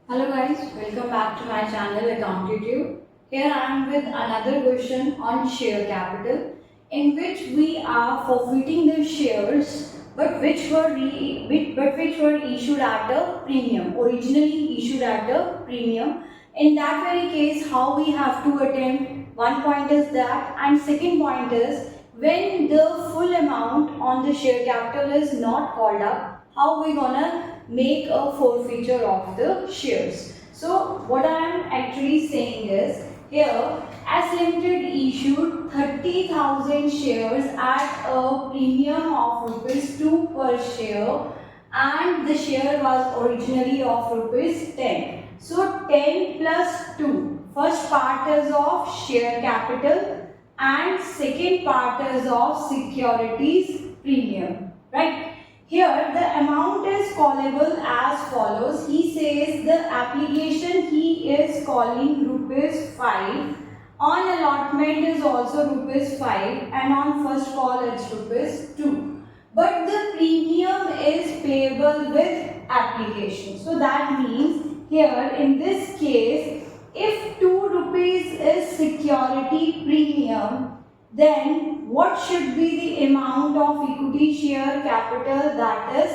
Hello guys, welcome back to my channel Accountitude. Here I am with another question on share capital in which we are forfeiting the shares which were issued at a premium, originally issued at a premium. In that very case, how we have to attempt, one point is that, and second point is when the full amount on the share capital is not called up, how we gonna make a forfeiture of the shares. So what I am actually saying is here as limited issued 30,000 shares at a premium of rupees 2 per share and the share was originally of rupees 10. So 10 plus 2. First part is of share capital and second part is of securities premium. Right? Here the amount is callable as follows. He says the application he is calling rupees 5. On allotment is also rupees 5 and on first call it's rupees 2. But the premium is payable with application. So that means here in this case if 2 rupees is security premium, then what should be the amount of equity share capital? That is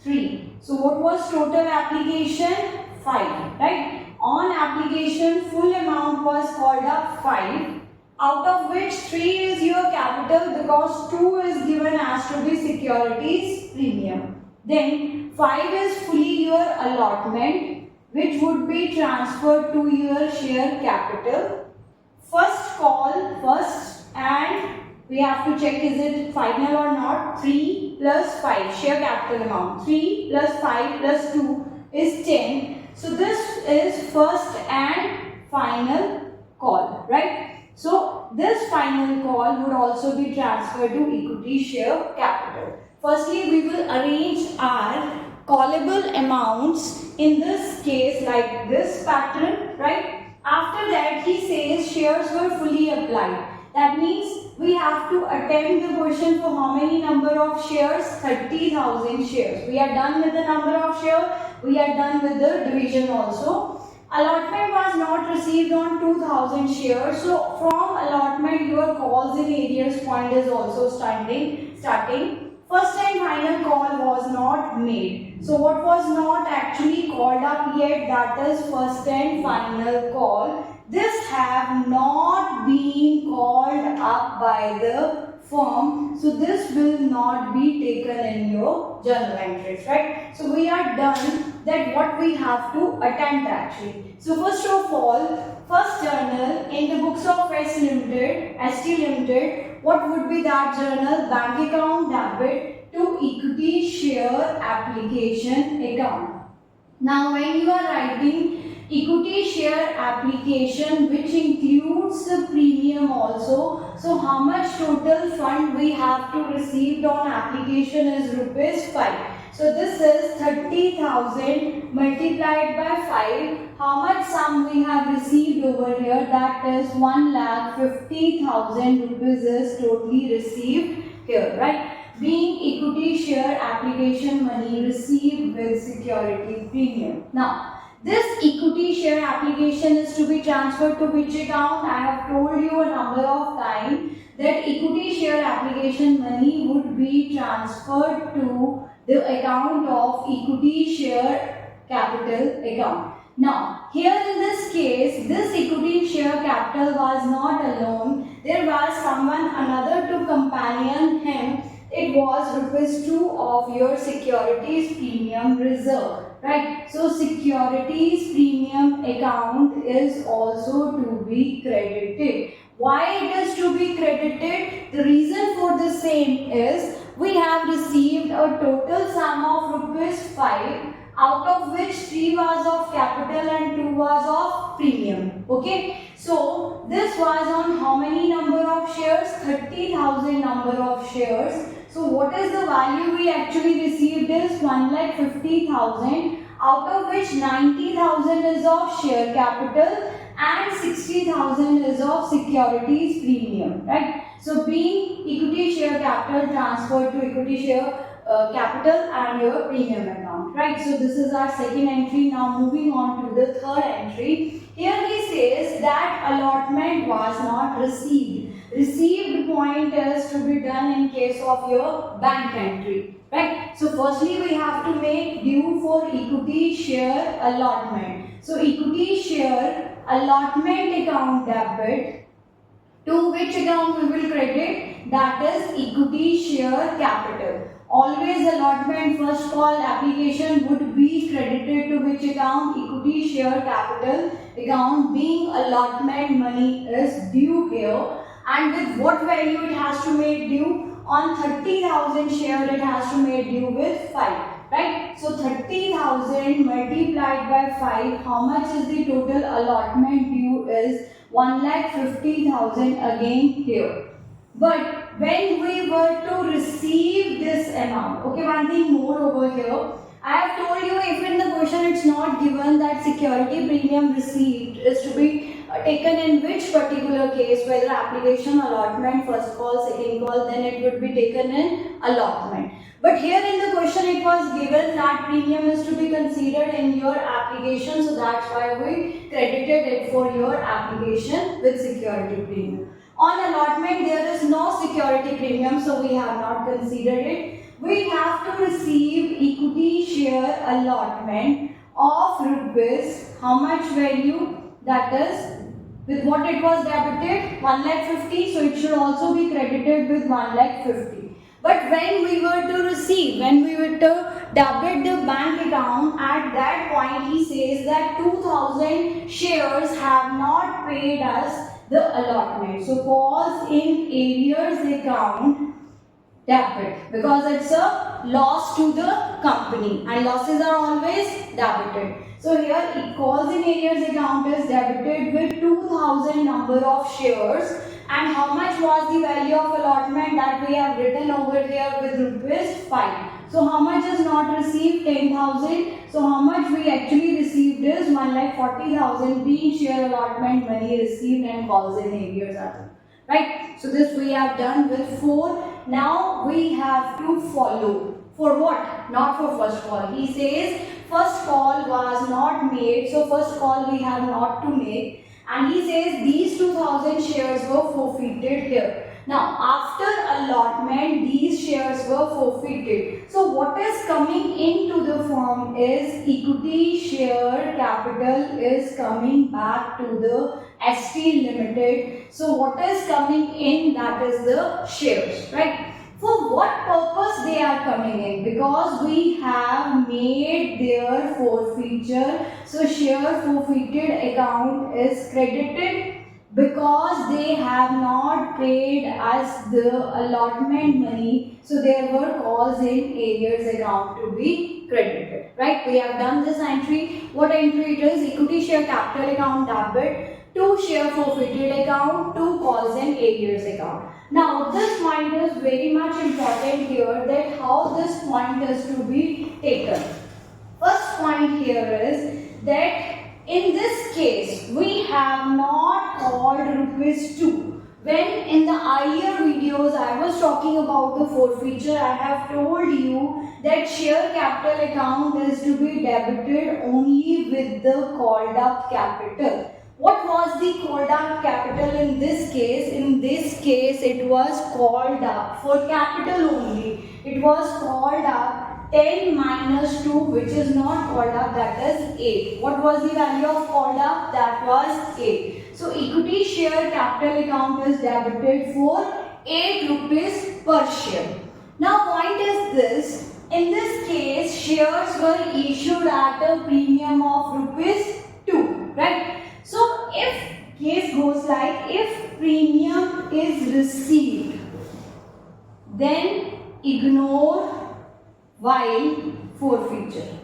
3. So what was total application? 5, right? On application full amount was called up 5, out of which 3 is your capital because 2 is given as to be securities premium. Then 5 is fully your allotment which would be transferred to your share capital. First call, and we have to check is it final or not. 3 plus 5 share capital amount. 3 plus 5 plus 2 is 10. So this is first and final call, right? So this final call would also be transferred to equity share capital. Firstly, we will arrange our callable amounts in this case like this pattern, right? After that, he says shares were fully applied. That means we have to attempt the question for how many number of shares? 30,000 shares. We are done with the number of shares. We are done with the division also. Allotment was not received on 2,000 shares. So from allotment, your calls in arrears point is also starting. First and final call was not made. So what was not actually called up yet, that is first and final call. This have not been called up by the firm. So this will not be taken in your journal entries, right? So we are done that what we have to attempt actually. So first of all, first journal in the books of ST Limited, what would be that journal? Bank account debit to equity share application account. Now when you are writing equity share application which includes the premium also, so how much total fund we have to receive on application is rupees 5. So this is 30,000 multiplied by 5. How much sum we have received over here? That is 1,50,000 rupees is totally received here, right? Being equity share application money received with security premium. Now, this equity share application is to be transferred to which account? I have told you a number of times that equity share application money would be transferred to the account of equity share capital account. Now, here in this case, this equity share capital was not alone. There was another to companion him. It was rupees 2 of your securities premium reserve, right? So securities premium account is also to be credited. Why it is to be credited? The reason for the same is we have received a total sum of rupees 5, out of which 3 was of capital and 2 was of premium. Okay, so this was on how many number of shares? 30,000 number of shares. So what is the value we actually received is 1,50,000, out of which 90,000 is of share capital and 60,000 is of securities premium, right? So being equity share capital transferred to equity share capital and your premium account, right? So this is our second entry. Now moving on to the third entry. Here he says that allotment was not received. Received point is to be done in case of your bank entry, right? So firstly we have to make due for equity share allotment. So equity share allotment account debit, to which account we will credit? That is equity share capital. Always allotment first call application would be credited to which account? Equity share capital account, being allotment money is due here, and with what value it has to make due? On 30,000 share it has to make due with 5, right? So 30,000 multiplied by 5, how much is the total allotment due? Is 1,50,000 again here. But when we were to receive this amount, okay, one thing more over here, I have told you if in the question it's not given that security premium received is to be taken in which particular case, whether application, allotment, first call, second call, then it would be taken in allotment. But here in the question it was given that premium is to be considered in your application, so that's why we credited it for your application with security premium. On allotment there is no security premium, so we have not considered it. We have to receive equity share allotment of rupees, how much value? That is, with what it was debited? 1,50,000, so it should also be credited with 1,50,000. But when we were to receive, when we were to debit the bank account, at that point he says that 2,000 shares have not paid us the allotment. So pause in arrears account debit, because it's a loss to the company and losses are always debited. So here it calls in arrears account is debited with 2,000 number of shares, and how much was the value of allotment that we have written over here with rupees 5. So how much is not received? 10,000. So how much we actually received is 1,40,000, being share allotment money received and calls in arrears account. Right? So this we have done with 4. Now we have to follow. For what? Not for first call. He says first call was not made. So first call we have not to make. And he says these 2,000 shares were forfeited here. Now after allotment these shares were forfeited. So what is coming into the firm is equity share capital is coming back to the ST Limited. So what is coming in? That is the shares, right? For what purpose they are coming in? Because we have made their forfeiture. So share forfeited account is credited because they have not paid us the allotment money. So there were calls in arrears account to be credited, right? We have done this entry. What entry it is? Equity share capital account debit, to share forfeited account, to calls in arrears account. Now this point is very much important here, that how this point is to be taken. First point here is that in this case we have not called rupees 2. When in the earlier videos I was talking about the forfeiture, I have told you that share capital account is to be debited only with the called up capital. What was the called up capital in this case? In this case it was called up for capital only. It was called up 10 minus 2, which is not called up, that is 8. What was the value of called up? That was 8. So equity share capital account is debited for 8 rupees per share. Now point is this, in this case shares were issued at a premium of rupees 2, right? So if case goes like, if premium is received, then ignore while forfeiture.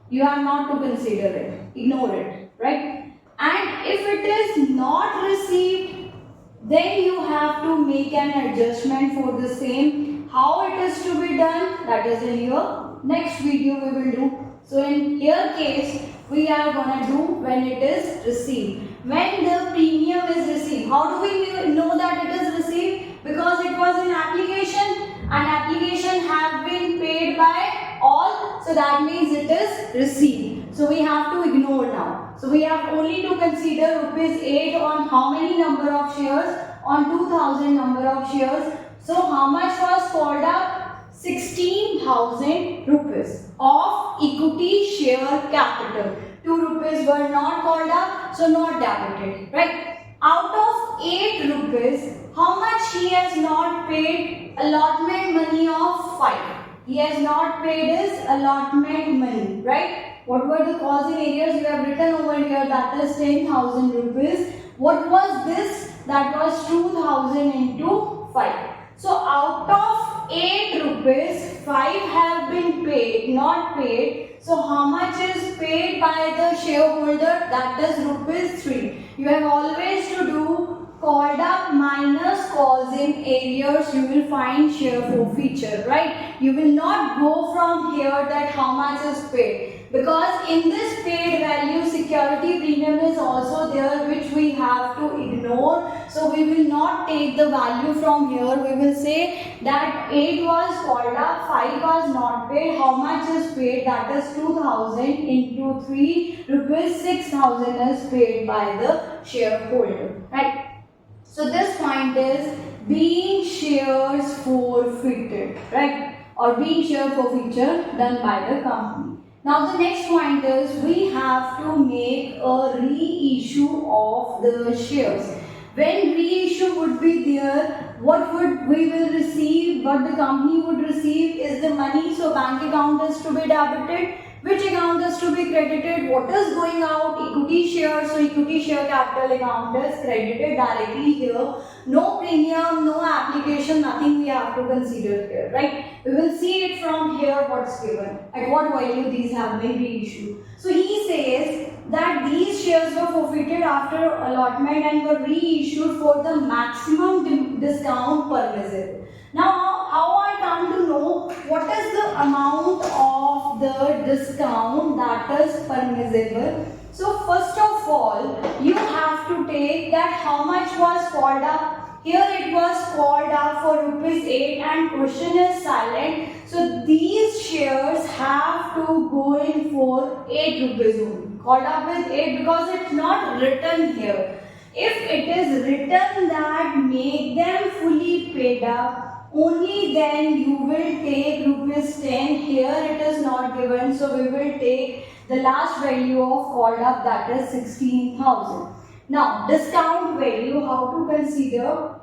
You have not to consider it. Ignore it, right? And if it is not received, then you have to make an adjustment for the same. How it is to be done? That is in your next video we will do. So in here case, we are gonna do when it is received. When the premium is received, how do we know that it is received? Because it was an application, and application have been paid by all, so that means it is received. So we have to ignore now. So we have only to consider rupees 8 on how many number of shares? On 2000 number of shares. So how much was called up? 16,000 rupees of equity share capital. 2 rupees were not called up, so not debited, right? Out of 8 rupees, how much he has not paid? Allotment money of 5. He has not paid his allotment money, right? What were the causing areas? We have written over here, that is 10,000 rupees. What was this? That was 2,000 into 5. So out of 8 rupees, 5 have been paid, not paid. So how much is paid by the shareholder? That is rupees 3. You have always to do called up minus causing areas. You will find share forfeiture, right? You will not go from here that how much is paid. Because in this paid value, security premium is also there, which we have to ignore. So we will not take the value from here. We will say that 8 was called up, 5 was not paid. How much is paid? That is 2,000 into 3 rupees, 6,000 is paid by the shareholder, right? So this point is being shares forfeited, right? Or being share forfeiture done by the company. Now the next point is we have to make a reissue of the shares. When reissue would be there, what would we will receive, what the company would receive is the money. So bank account is to be debited. Which account is to be credited? What is going out? Equity share. So equity share capital account is credited directly here. No premium, no application, nothing we have to consider here, right? We will see it from here what's given, at what value these have been reissued. So he says that these shares were forfeited after allotment and were reissued for the maximum discount permissible. Now, how I come to know what is the amount of the discount that is permissible? So, first of all, you have to take that how much was called up. Here it was called up for rupees 8 and question is silent. So, these shares have to go in for 8 rupees only. Called up with 8 because it's not written here. If it is written that make them fully paid up, only then you will take rupees 10. Here it is not given, so we will take the last value of called up, that is 16,000. Now discount value, how to consider?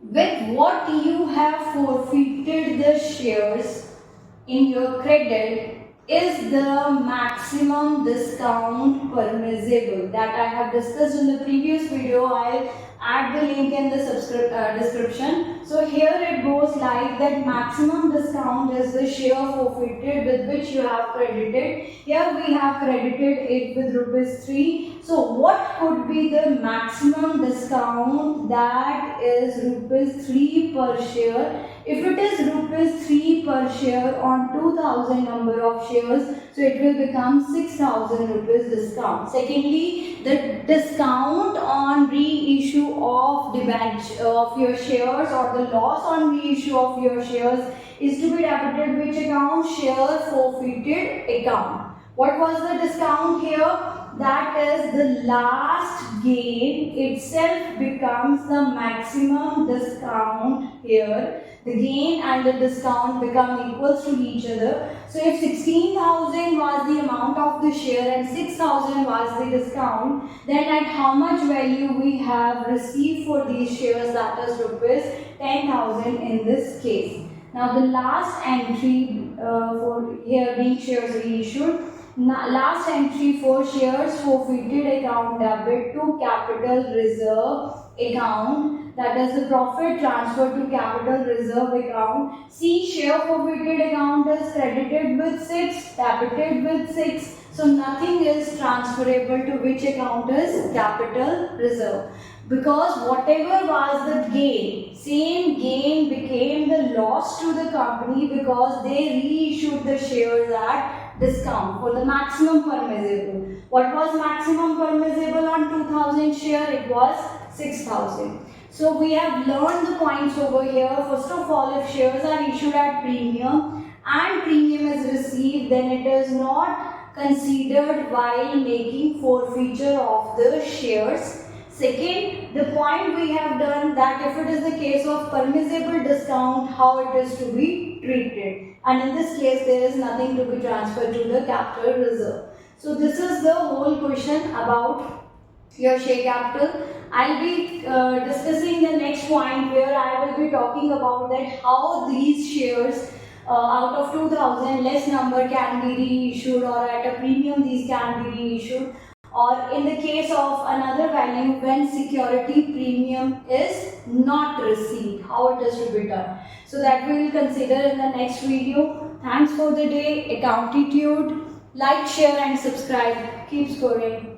With what you have forfeited the shares in your credit is the maximum discount permissible. That I have discussed in the previous video. I'll add the link in the description. So here it goes like that maximum discount is the share forfeited with which you have credited. Here we have credited it with rupees 3. So what could be the maximum discount? That is rupees 3 per share. If it is rupees 3 per share on 2000 number of shares, so it will become 6,000 rupees discount. Secondly, the discount on reissue of your shares or the loss on reissue of your shares is to be debited which account? Share forfeited account. What was the discount here? That is the last gain itself becomes the maximum discount here. The gain and the discount become equals to each other. So if 16,000 was the amount of the share and 6,000 was the discount, then at how much value we have received for these shares, that is rupees 10,000 in this case. Now the last entry for here being shares reissued. Last entry for shares forfeited account debit to capital reserve account, that is the profit transferred to capital reserve account. See, share forfeited account is credited with 6, debited with 6. So nothing is transferable to which account is capital reserve. Because whatever was the gain, same gain became the loss to the company because they reissued the shares at discount for the maximum permissible. What was maximum permissible on 2000 share? It was 6,000. So we have learned the points over here. First of all, if shares are issued at premium and premium is received, then it is not considered while making forfeiture of the shares. Second, the point we have done that if it is the case of permissible discount, how it is to be treated. And in this case, there is nothing to be transferred to the capital reserve. So this is the whole question about your share capital. I'll be discussing the next point where I will be talking about that how these shares out of 2000 less number can be reissued, or at a premium these can be reissued, or in the case of another value when security premium is not received, how it is to be done. So that we will consider in the next video. Thanks for the day. Accountitude. Like, share and subscribe. Keep scoring.